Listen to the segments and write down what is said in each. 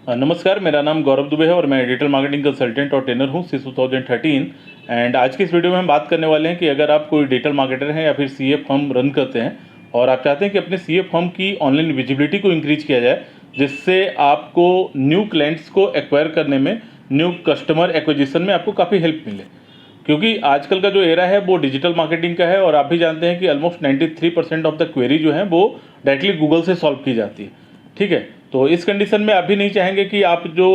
नमस्कार, मेरा नाम गौरव दुबे है और मैं डिजिटल मार्केटिंग कंसल्टेंट और ट्रेनर हूँ सिंस 2013। एंड आज की इस वीडियो में हम बात करने वाले हैं कि अगर आप कोई डिजिटल मार्केटर हैं या फिर सीए फर्म रन करते हैं और आप चाहते हैं कि अपने सीए फर्म की ऑनलाइन विजिबिलिटी को इंक्रीज किया जाए, जिससे आपको न्यू क्लाइंट्स को एक्वायर करने में, न्यू कस्टमर एक्विजिशन में आपको काफ़ी हेल्प मिले। क्योंकि आजकल का जो एरा है वो डिजिटल मार्केटिंग का है और आप भी जानते हैं कि ऑलमोस्ट 93% ऑफ द क्वेरी जो है वो डायरेक्टली गूगल से सॉल्व की जाती है। ठीक है, तो इस कंडीशन में आप भी नहीं चाहेंगे कि आप जो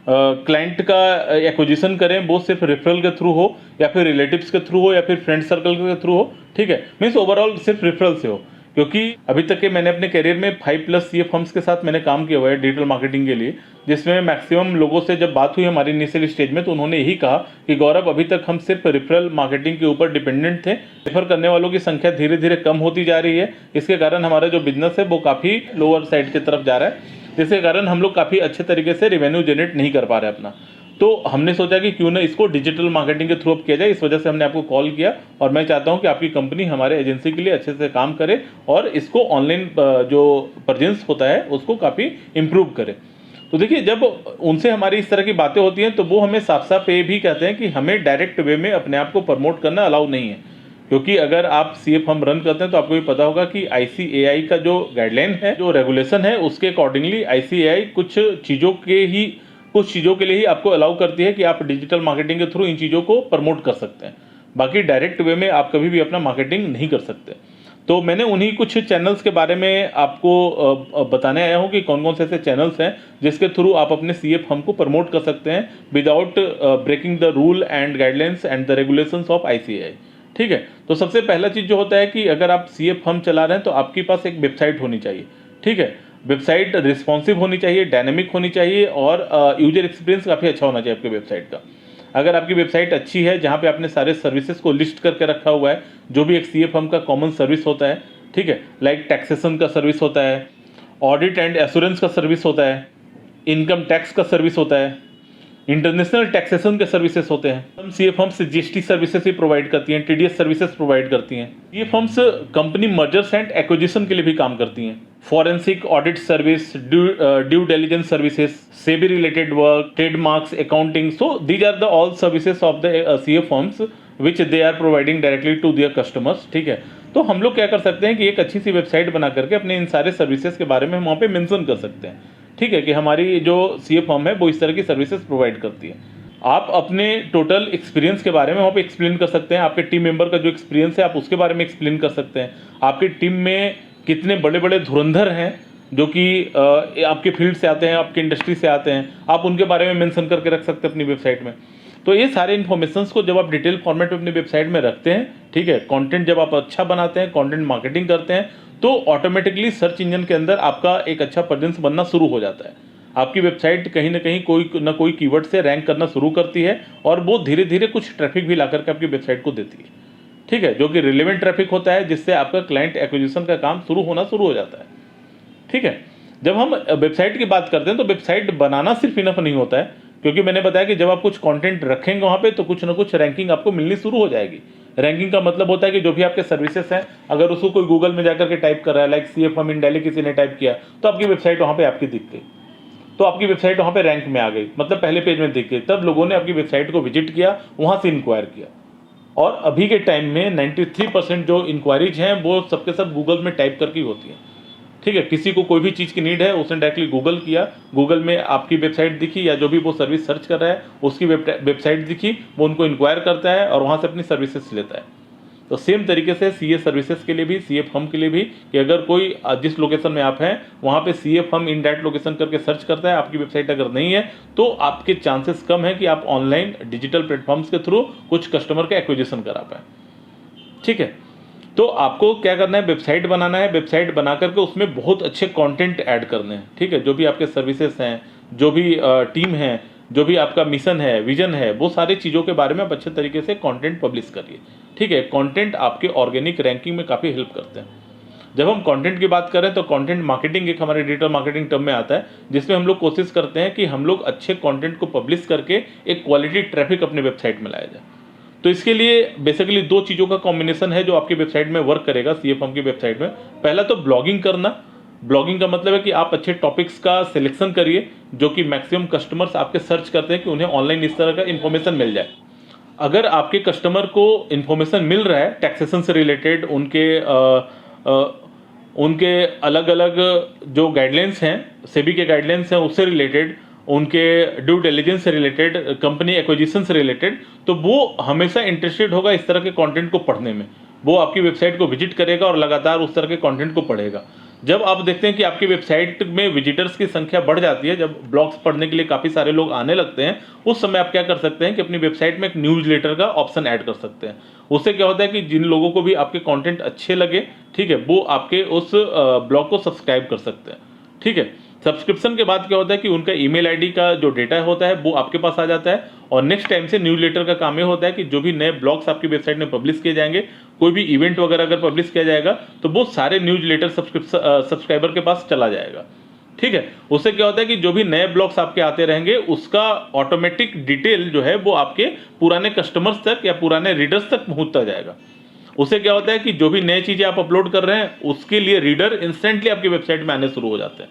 क्लाइंट का एक्विजिशन करें वो सिर्फ रेफरल के थ्रू हो या फिर रिलेटिव्स के थ्रू हो या फिर फ्रेंड सर्कल के थ्रू हो। ठीक है, मीन्स ओवरऑल सिर्फ रेफरल से हो। क्योंकि अभी तक के मैंने अपने करियर में 5+ सीए फर्म्स के साथ मैंने काम किया हुआ है डिजिटल मार्केटिंग के लिए, जिसमें मैक्सिमम लोगों से जब बात हुई हमारी इनिशियल स्टेज में तो उन्होंने यही कहा कि गौरव, अभी तक हम सिर्फ रेफरल मार्केटिंग के ऊपर डिपेंडेंट थे, रेफर करने वालों की संख्या धीरे धीरे कम होती जा रही है। इसके कारण हमारा जो बिजनेस है वो काफ़ी लोअर साइड की तरफ जा रहा है, जिसके कारण हम लोग काफ़ी अच्छे तरीके से रेवेन्यू जनरेट नहीं कर पा रहे अपना। तो हमने सोचा कि क्यों ना इसको डिजिटल मार्केटिंग के थ्रू अप किया जाए। इस वजह से हमने आपको कॉल किया और मैं चाहता हूं कि आपकी कंपनी हमारे एजेंसी के लिए अच्छे से काम करे और इसको ऑनलाइन जो प्रेजेंस होता है उसको काफ़ी इम्प्रूव करे। तो देखिए, जब उनसे हमारी इस तरह की बातें होती हैं तो वो हमें साफ साफ ये भी कहते हैं कि हमें डायरेक्ट वे में अपने आप को प्रमोट करना अलाउ नहीं है। क्योंकि अगर आप सीए फर्म रन करते हैं तो आपको भी पता होगा कि आईसीएआई का जो गाइडलाइन है, जो रेगुलेशन है, उसके अकॉर्डिंगली आईसीएआई कुछ चीज़ों के लिए ही आपको अलाउ करती है कि आप डिजिटल मार्केटिंग के थ्रू इन चीज़ों को प्रमोट कर सकते हैं। बाकी डायरेक्ट वे में आप कभी भी अपना मार्केटिंग नहीं कर सकते। तो मैंने उन्हीं कुछ चैनल्स के बारे में आपको बताने आया हूँ कि कौन कौन से ऐसे चैनल्स हैं जिसके थ्रू आप अपने सीए फर्म को प्रमोट कर सकते हैं without breaking the rule and guidelines and the regulations of ICAI. ठीक है, तो सबसे पहला चीज़ जो होता है कि अगर आप सीए फर्म चला रहे हैं तो आपके पास एक वेबसाइट होनी चाहिए। ठीक है, वेबसाइट रिस्पॉन्सिव होनी चाहिए, डायनेमिक होनी चाहिए और यूजर एक्सपीरियंस काफ़ी अच्छा होना चाहिए आपके वेबसाइट का। अगर आपकी वेबसाइट अच्छी है जहाँ पे आपने सारे सर्विसेज को लिस्ट करके रखा हुआ है, जो भी एक सीए फर्म का कॉमन सर्विस होता है, ठीक है, लाइक टैक्सेशन का सर्विस होता है, ऑडिट एंड एश्योरेंस का सर्विस होता है, इनकम टैक्स का सर्विस होता है, इंटरनेशनल टैक्सेशन के सर्विसेज होते हैं। हम सीए फर्म्स जीएसटी सर्विसेज भी प्रोवाइड करती हैं, टीडीएस सर्विसेज प्रोवाइड करती हैं। ये firms company mergers and acquisition के लिए भी काम करती हैं। Forensic audit service, due diligence services, SEBI related work, trademarks, accounting. So these are the all services of the CA firms which they are providing directly to their customers. ठीक है, तो हम लोग क्या कर सकते हैं कि एक अच्छी सी वेबसाइट बना करके अपने इन सारे सर्विसेज के बारे में हम वहाँ पे मेंशन कर सकते हैं। ठीक है, कि हमारी जो सीए फर्म है वो इस तरह की सर्विसेज प्रोवाइड करती है। आप अपने टोटल एक्सपीरियंस के बारे में वहाँ पे एक्सप्लेन कर सकते हैं। आपके टीम मेंबर का जो एक्सपीरियंस है आप उसके बारे में एक्सप्लेन कर सकते हैं। आपकी टीम में कितने बड़े बड़े धुरंधर हैं जो कि आपके फील्ड से आते हैं, आपके इंडस्ट्री से आते हैं, आप उनके बारे में मेंशन करके रख सकते हैं अपनी वेबसाइट में। तो ये सारे इन्फॉर्मेशंस को जब आप डिटेल फॉर्मेट में अपनी वेबसाइट में रखते हैं, ठीक है, कंटेंट जब आप अच्छा बनाते हैं, कंटेंट मार्केटिंग करते हैं, तो ऑटोमेटिकली सर्च इंजन के अंदर आपका एक अच्छा प्रेजेंस बनना शुरू हो जाता है। आपकी वेबसाइट कहीं ना कहीं कोई ना कोई कीवर्ड से रैंक करना शुरू करती है और वो धीरे धीरे कुछ ट्रैफिक भी ला करके आपकी वेबसाइट को देती है। ठीक है, जो कि रिलेवेंट ट्रैफिक होता है, जिससे आपका क्लाइंट एक्विजिशन का काम शुरू हो जाता है। ठीक है, जब हम वेबसाइट की बात करते हैं तो वेबसाइट बनाना सिर्फ इनफ नहीं होता है, क्योंकि मैंने बताया कि जब आप कुछ कंटेंट रखेंगे वहाँ पे तो कुछ ना कुछ रैंकिंग आपको मिलनी शुरू हो जाएगी। रैंकिंग का मतलब होता है कि जो भी आपके सर्विसेज हैं, अगर उसको कोई गूगल में जाकर के टाइप कर रहा है, लाइक सीए फर्म इन दिल्ली किसी ने टाइप किया तो आपकी वेबसाइट वहाँ पे आपकी दिख गई, तो आपकी वेबसाइट वहाँ पे रैंक में आ गई, मतलब पहले पेज में दिख गई। तब लोगों ने आपकी वेबसाइट को विजिट किया, वहाँ से इंक्वायर किया। और अभी के टाइम में 93% जो इंक्वायरीज हैं वो सबके सब गूगल में टाइप करके होती हैं। ठीक है, किसी को कोई भी चीज़ की नीड है, उसने डायरेक्टली गूगल किया, गूगल में आपकी वेबसाइट दिखी या जो भी वो सर्विस सर्च कर रहा है उसकी वेबसाइट दिखी, वो उनको इंक्वायर करता है और वहाँ से अपनी सर्विसेज लेता है। तो सेम तरीके से सीए सर्विसेज के लिए भी, सीए फर्म के लिए भी, कि अगर कोई जिस लोकेशन में आप हैं वहाँ पे CA firm in that location करके सर्च करता है, आपकी वेबसाइट अगर नहीं है तो आपके चांसेस कम है कि आप ऑनलाइन डिजिटल प्लेटफॉर्म्स के थ्रू कुछ कस्टमर का एक्विजिशन करा पाए। ठीक है, तो आपको क्या करना है, वेबसाइट बनाना है। वेबसाइट बना करके उसमें बहुत अच्छे कंटेंट ऐड करने हैं। ठीक है, जो भी आपके सर्विसेज हैं, जो भी टीम है, जो भी आपका मिशन है, विजन है, वो सारी चीज़ों के बारे में आप अच्छे तरीके से कंटेंट पब्लिश करिए। ठीक है, कंटेंट आपके ऑर्गेनिक रैंकिंग में काफ़ी हेल्प करते हैं। जब हम कंटेंट की बात करें तो कंटेंट मार्केटिंग एक हमारे डिजिटल मार्केटिंग टर्म में आता है, जिसमें हम लोग कोशिश करते हैं कि हम लोग अच्छे कंटेंट को पब्लिश करके एक क्वालिटी ट्रैफिक अपने वेबसाइट में लाया जाए। तो इसके लिए बेसिकली दो चीज़ों का कॉम्बिनेशन है जो आपकी वेबसाइट में वर्क करेगा, सीए फर्म की वेबसाइट में। पहला तो ब्लॉगिंग करना, ब्लॉगिंग का मतलब है कि आप अच्छे टॉपिक्स का सिलेक्शन करिए जो कि मैक्सिमम कस्टमर्स आपके सर्च करते हैं कि उन्हें ऑनलाइन इस तरह का इन्फॉर्मेशन मिल जाए। अगर आपके कस्टमर को इन्फॉर्मेशन मिल रहा है टैक्सेशन से रिलेटेड, उनके अलग अलग जो गाइडलाइंस हैं, सेबी के गाइडलाइंस हैं उससे रिलेटेड, उनके ड्यू डिलिजेंस से रिलेटेड, कंपनी एक्विजिशन से रिलेटेड, तो वो हमेशा इंटरेस्टेड होगा इस तरह के कंटेंट को पढ़ने में। वो आपकी वेबसाइट को विजिट करेगा और लगातार उस तरह के कंटेंट को पढ़ेगा। जब आप देखते हैं कि आपकी वेबसाइट में विजिटर्स की संख्या बढ़ जाती है, जब ब्लॉग्स पढ़ने के लिए काफ़ी सारे लोग आने लगते हैं, उस समय आप क्या कर सकते हैं कि अपनी वेबसाइट में एक न्यूज़लेटर का ऑप्शन ऐड कर सकते हैं। उससे क्या होता है कि जिन लोगों को भी आपके कंटेंट अच्छे लगे, ठीक है, वो आपके उस ब्लॉग को सब्सक्राइब कर सकते हैं। ठीक है, सब्सक्रिप्शन के बाद क्या होता है कि उनका ईमेल आईडी का जो डेटा होता है वो आपके पास आ जाता है, और नेक्स्ट टाइम से न्यूज़लेटर का काम ये होता है कि जो भी नए ब्लॉग्स आपकी वेबसाइट में पब्लिश किए जाएंगे, कोई भी इवेंट वगैरह अगर पब्लिश किया जाएगा तो वो सारे न्यूज़लेटर सब्सक्राइबर के पास चला जाएगा। ठीक है, उससे क्या होता है कि जो भी नए ब्लॉग्स आपके आते रहेंगे उसका ऑटोमेटिक डिटेल जो है वो आपके पुराने कस्टमर्स तक या पुराने रीडर्स तक पहुंचता जाएगा। उससे क्या होता है कि जो भी नई चीज़ें आप अपलोड कर रहे हैं उसके लिए रीडर इंस्टेंटली आपकी वेबसाइट में आने शुरू हो जाते हैं।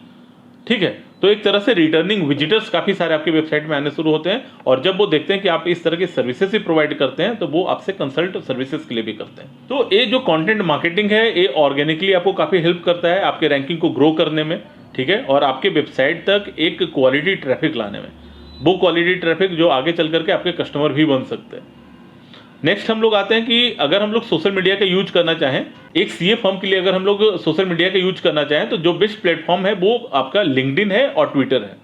ठीक है, तो एक तरह से रिटर्निंग विजिटर्स काफ़ी सारे आपकी वेबसाइट में आने शुरू होते हैं, और जब वो देखते हैं कि आप इस तरह की सर्विसेज ही प्रोवाइड करते हैं तो वो आपसे कंसल्ट सर्विसेज के लिए भी करते हैं। तो ये जो कंटेंट मार्केटिंग है ये ऑर्गेनिकली आपको काफ़ी हेल्प करता है आपके रैंकिंग को ग्रो करने में। ठीक है, और आपके वेबसाइट तक एक क्वालिटी ट्रैफिक लाने में, वो क्वालिटी ट्रैफिक जो आगे चल करके आपके कस्टमर भी बन सकते हैं। नेक्स्ट हम लोग आते हैं कि अगर हम लोग सोशल मीडिया का यूज करना चाहें, एक सीए फर्म के लिए अगर हम लोग सोशल मीडिया का यूज करना चाहें तो जो बेस्ट प्लेटफॉर्म है वो आपका लिंक्डइन है और ट्विटर है।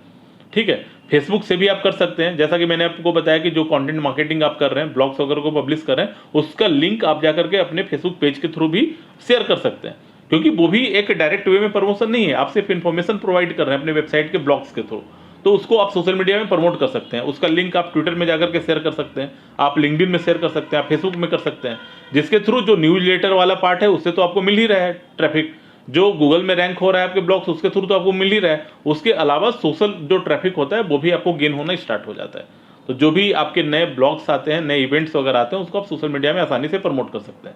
ठीक है, फेसबुक से भी आप कर सकते हैं, जैसा कि मैंने आपको बताया कि जो कंटेंट मार्केटिंग आप कर रहे हैं, ब्लॉग्स वगैरह को पब्लिश कर रहे हैं, उसका लिंक आप जाकर के अपने फेसबुक पेज के थ्रू भी शेयर कर सकते हैं, क्योंकि वो भी एक डायरेक्ट वे में प्रमोशन नहीं है, आप सिर्फ इन्फॉर्मेशन प्रोवाइड कर रहे हैं अपने वेबसाइट के ब्लॉग्स के थ्रू, तो उसको आप सोशल मीडिया में प्रमोट कर सकते हैं। उसका लिंक आप ट्विटर में जाकर के शेयर कर सकते हैं, आप लिंक्डइन में शेयर कर सकते हैं, आप फेसबुक में कर सकते हैं, जिसके थ्रू जो न्यूज़लेटर वाला पार्ट है उससे तो आपको मिल ही रहा है ट्रैफिक, जो गूगल में रैंक हो रहा है आपके ब्लॉग्स उसके थ्रू तो आपको मिल ही रहा है, उसके अलावा सोशल जो ट्रैफिक होता है वो भी आपको गेन होना स्टार्ट हो जाता है। तो जो भी आपके नए ब्लॉग्स आते हैं, नए इवेंट्स वगैरह आते हैं, उसको आप सोशल मीडिया में आसानी से प्रमोट कर सकते हैं।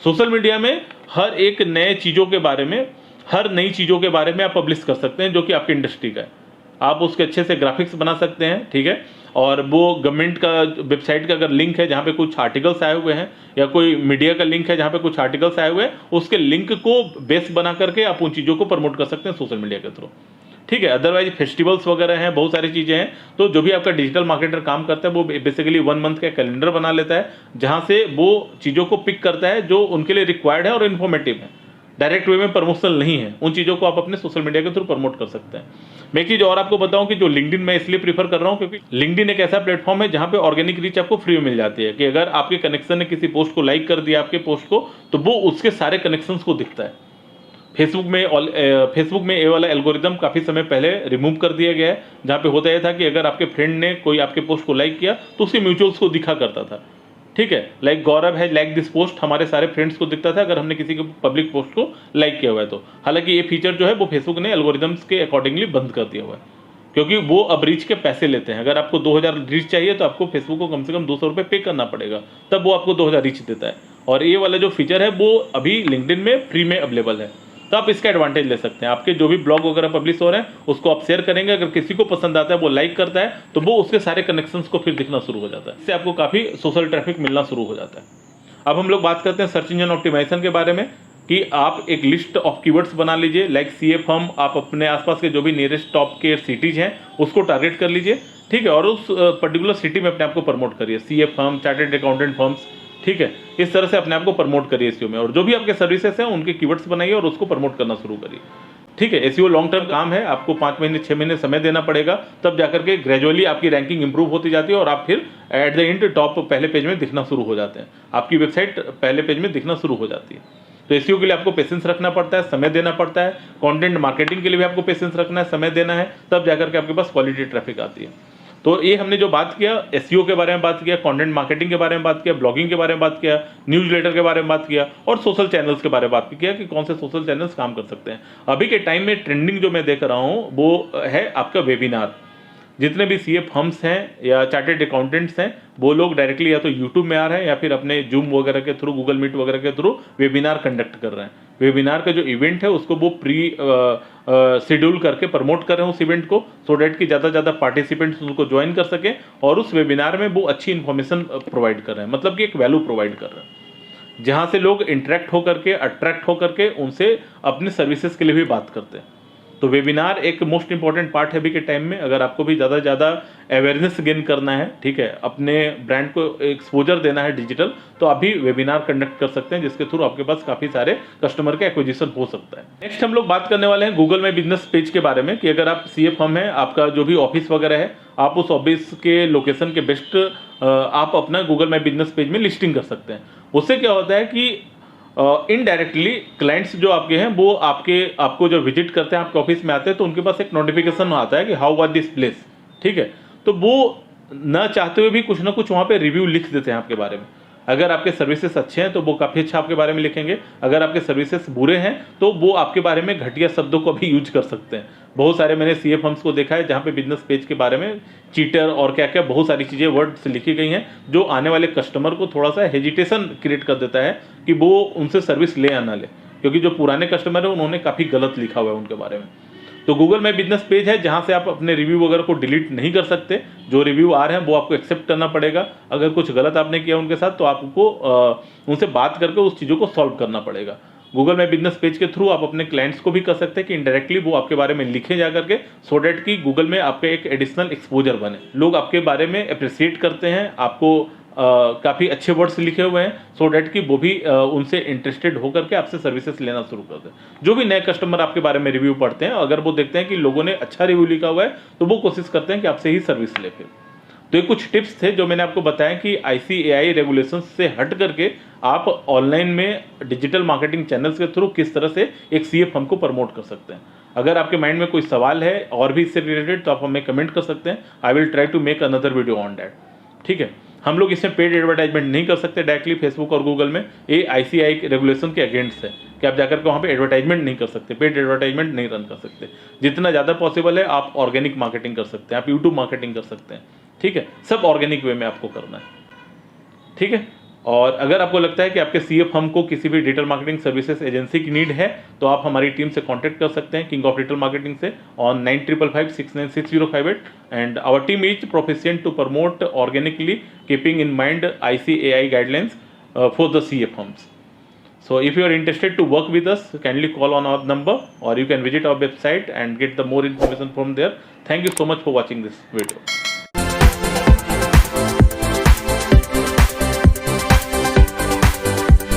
सोशल मीडिया में हर एक नए चीज़ों के बारे में, हर नई चीज़ों के बारे में आप पब्लिश कर सकते हैं जो कि आपकी इंडस्ट्री का है। आप उसके अच्छे से ग्राफिक्स बना सकते हैं। ठीक है, और वो गवर्नमेंट का वेबसाइट का अगर लिंक है जहाँ पे कुछ आर्टिकल्स आए हुए हैं, या कोई मीडिया का लिंक है जहाँ पे कुछ आर्टिकल्स आए हुए हैं, उसके लिंक को बेस बना करके आप उन चीज़ों को प्रमोट कर सकते हैं सोशल मीडिया के थ्रू। ठीक है, अदरवाइज फेस्टिवल्स वगैरह हैं, बहुत सारी चीज़ें हैं, तो जो भी आपका डिजिटल मार्केटर काम करता है वो बेसिकली 1 मंथ का कैलेंडर बना लेता है जहाँ से वो चीज़ों को पिक करता है जो उनके लिए रिक्वायर्ड है और इन्फॉर्मेटिव है, डायरेक्ट वे में प्रमोशनल नहीं है, उन चीज़ों को आप अपने सोशल मीडिया के थ्रू प्रमोट कर सकते हैं। मैं एक चीज़ और आपको बताऊं कि जो लिंक्डइन मैं इसलिए प्रीफर कर रहा हूं क्योंकि लिंक्डइन एक ऐसा प्लेटफॉर्म है जहां पे ऑर्गेनिक रीच आपको फ्री में मिल जाती है, कि अगर आपके कनेक्शन ने किसी पोस्ट को लाइक कर दिया आपके पोस्ट को, तो वो उसके सारे कनेक्शंस को दिखता है। फेसबुक में ये वाला एल्गोरिदम काफ़ी समय पहले रिमूव कर दिया गया है, जहाँ पे होता यह था कि अगर आपके फ्रेंड ने कोई आपके पोस्ट को लाइक किया तो उसके म्यूचुअल्स को दिखा करता था। ठीक है, लाइक गौरव है लाइक दिस पोस्ट, हमारे सारे फ्रेंड्स को दिखता था अगर हमने किसी के पब्लिक पोस्ट को लाइक किया हुआ है तो। हालांकि ये फीचर जो है वो फेसबुक ने एल्गोरिदम्स के अकॉर्डिंगली बंद कर दिया हुआ है, क्योंकि वो अब रीच के पैसे लेते हैं। अगर आपको 2000 रीच चाहिए तो आपको फेसबुक को कम से कम 200 रुपये पे करना पड़ेगा, तब वो आपको 2000 रीच देता है। और ये वाला जो फीचर है वो अभी लिंक्डइन में फ्री में अवेलेबल है, तो आप इसका एडवांटेज ले सकते हैं। आपके जो भी ब्लॉग वगैरह पब्लिश हो रहे हैं उसको आप शेयर करेंगे, अगर किसी को पसंद आता है वो लाइक करता है तो वो उसके सारे कनेक्शंस को फिर दिखना शुरू हो जाता है, इससे आपको काफ़ी सोशल ट्रैफिक मिलना शुरू हो जाता है। अब हम लोग बात करते हैं सर्च इंजन ऑप्टिमाइजेशन के बारे में, कि आप एक लिस्ट ऑफ कीवर्ड्स बना लीजिए, लाइक सीए फर्म, आप अपने आसपास के जो भी नियरेस्ट टॉप के सिटीज़ हैं उसको टारगेट कर लीजिए। ठीक है, और उस पर्टिकुलर सिटी में अपने आप को प्रमोट करिए, CA firm, chartered accountant firms. ठीक है, इस तरह से अपने आप को प्रमोट करिए एसईओ में, और जो भी आपके सर्विसेज हैं उनके कीवर्ड्स बनाइए और उसको प्रमोट करना शुरू करिए। ठीक है, एसईओ लॉन्ग टर्म काम है, आपको 5 महीने 6 महीने समय देना पड़ेगा, तब जाकर के ग्रेजुअली आपकी रैंकिंग इंप्रूव होती जाती है और आप फिर एट द एंड टॉप पहले पेज में दिखना शुरू हो जाते हैं, आपकी वेबसाइट पहले पेज में दिखना शुरू हो जाती है। तो एसईओ के लिए आपको पेशेंस रखना पड़ता है, समय देना पड़ता है, कंटेंट मार्केटिंग के लिए भी आपको पेशेंस रखना है, समय देना है, तब जाकर के आपके पास क्वालिटी ट्रैफिक आती है। तो ये हमने जो बात किया, एसईओ के बारे में बात किया, कंटेंट मार्केटिंग के बारे में बात किया, ब्लॉगिंग के बारे में बात किया, न्यूज़लेटर के बारे में बात किया, और सोशल चैनल्स के बारे में बात किया कि कौन से सोशल चैनल्स काम कर सकते हैं। अभी के टाइम में ट्रेंडिंग जो मैं देख रहा हूँ वो है आपका वेबिनार। जितने भी सीए फर्म्स हैं या चार्टर्ड अकाउंटेंट्स हैं वो लोग डायरेक्टली या तो यूट्यूब में आ रहे हैं या फिर अपने जूम वगैरह के थ्रू, गूगल मीट वगैरह के थ्रू वेबिनार कंडक्ट कर रहे हैं। वेबिनार का जो इवेंट है उसको वो प्री शेड्यूल करके प्रमोट कर रहे हैं उस इवेंट को, सो डैट कि ज़्यादा से ज़्यादा पार्टिसिपेंट्स उसको ज्वाइन कर सकें और उस वेबिनार में वो अच्छी इन्फॉर्मेशन प्रोवाइड कर रहे हैं, मतलब कि एक वैल्यू प्रोवाइड कर रहे हैं जहाँ से लोग इंटरेक्ट होकर के, अट्रैक्ट होकर के उनसे अपनी सर्विसेज के लिए भी बात करते हैं। तो वेबिनार एक मोस्ट इंपॉर्टेंट पार्ट है अभी के टाइम में। अगर आपको भी ज़्यादा से ज़्यादा अवेयरनेस गेन करना है, ठीक है, अपने ब्रांड को एक्सपोजर देना है डिजिटल, तो आप भी वेबिनार कंडक्ट कर सकते हैं, जिसके थ्रू आपके पास काफ़ी सारे कस्टमर के एक्विजिशन हो सकता है। नेक्स्ट हम लोग बात करने वाले हैं गूगल माई बिजनेस पेज के बारे में कि अगर आप सीए फर्म है, आपका जो भी ऑफिस वगैरह है, आप उस ऑफिस के लोकेशन के बेस्ट आप अपना गूगल माई बिजनेस पेज में लिस्टिंग कर सकते हैं। उससे क्या होता है कि इनडायरेक्टली क्लाइंट्स जो आपके हैं वो आपको जो विजिट करते हैं, आपके ऑफिस में आते हैं, तो उनके पास एक नोटिफिकेशन आता है कि हाउ वाज दिस प्लेस, ठीक है, तो वो ना चाहते हुए भी कुछ ना कुछ वहाँ पे रिव्यू लिख देते हैं आपके बारे में। अगर आपके सर्विसेज अच्छे हैं तो वो काफ़ी अच्छा आपके बारे में लिखेंगे, अगर आपके सर्विसेज बुरे हैं तो वो आपके बारे में घटिया शब्दों को भी यूज कर सकते हैं। बहुत सारे मैंने सीए फर्म्स को देखा है जहाँ पे बिजनेस पेज के बारे में चीटर और क्या क्या बहुत सारी चीज़ें वर्ड्स लिखी गई हैं, जो आने वाले कस्टमर को थोड़ा सा हेजिटेशन क्रिएट कर देता है कि वो उनसे सर्विस ले या ना ले, क्योंकि जो पुराने कस्टमर है उन्होंने काफ़ी गलत लिखा हुआ है उनके बारे में। तो गूगल माई बिजनेस पेज है जहाँ से आप अपने रिव्यू वगैरह को डिलीट नहीं कर सकते, जो रिव्यू आ रहे हैं वो आपको एक्सेप्ट करना पड़ेगा। अगर कुछ गलत आपने किया उनके साथ तो आपको उनसे बात करके उस चीज़ों को सॉल्व करना पड़ेगा। गूगल माई बिजनेस पेज के थ्रू आप अपने क्लाइंट्स को भी कर सकते हैं कि इनडायरेक्टली वो आपके बारे में लिखे जा करके, सो डैट कि गूगल में आपका एक एडिशनल एक्सपोजर बने। लोग आपके बारे में अप्रिशिएट करते हैं, आपको काफ़ी अच्छे वर्ड्स लिखे हुए हैं, सो डैट कि वो भी उनसे इंटरेस्टेड होकर के आपसे सर्विसेज लेना शुरू कर दें। जो भी नए कस्टमर आपके बारे में रिव्यू पढ़ते हैं, अगर वो देखते हैं कि लोगों ने अच्छा रिव्यू लिखा हुआ है तो वो कोशिश करते हैं कि आपसे ही सर्विस ले। फिर तो ये कुछ टिप्स थे जो मैंने आपको बताया कि ICAI रेगुलेशंस से हट करके आप ऑनलाइन में डिजिटल मार्केटिंग चैनल्स के थ्रू किस तरह से एक सीए फर्म को प्रमोट कर सकते हैं। अगर आपके माइंड में कोई सवाल है और भी इससे रिलेटेड तो आप हमें कमेंट कर सकते हैं। I will try to make another video on that, ठीक है। हम लोग इसमें पेड एडवर्टाइजमेंट नहीं कर सकते डायरेक्टली फेसबुक और गूगल में, ये ICAI रेगुलेशन के अगेंस्ट है कि आप जाकर के वहाँ पे एडवर्टाइजमेंट नहीं कर सकते, पेड एडवर्टाइजमेंट नहीं रन कर सकते। जितना ज़्यादा पॉसिबल है आप ऑर्गेनिक मार्केटिंग कर सकते हैं, आप यूट्यूब मार्केटिंग कर सकते हैं, ठीक है, सब ऑर्गेनिक वे में आपको करना है, ठीक है। और अगर आपको लगता है कि आपके सीए फर्म को किसी भी डिजिटल मार्केटिंग सर्विसेज एजेंसी की नीड है तो आप हमारी टीम से कांटेक्ट कर सकते हैं किंग ऑफ डिजिटल मार्केटिंग से on 9555696058 and our team is proficient to promote organically keeping in mind ICAI guidelines for the CA firms. So if you are interested to work with us, kindly call on our number or you can visit our website and get the more information from there. Thank you so much for watching this video.